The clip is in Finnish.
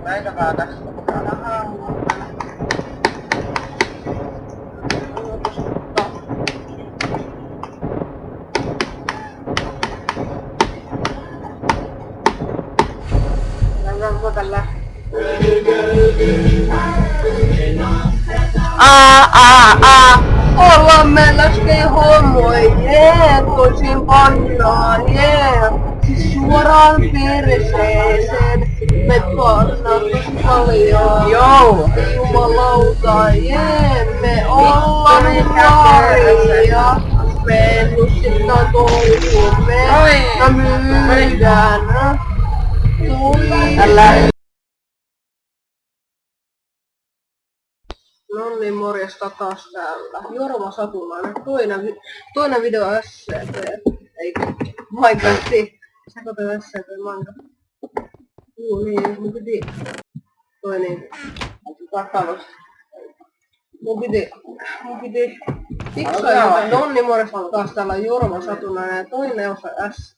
Näitäkää tässä. Tällä. Ollaan me läskee hommoi, toisin pannaan, siis suoraan perseeseen, me pannaan tosi paljon, jumalauta, me ollaan nuoria, me nussitaan touhuun, me myydään, No niin, morjesta taas täällä. Jorma Satulainen. Toinen video SCP. Eikö? Minecrafti. Sekoitan SCP Minecraft. Niin, mun piti... Tarkkailusta. Mun piti... Fiksaa No niin, morjesta taas täällä Jorma Satulainen. Toinen osa S.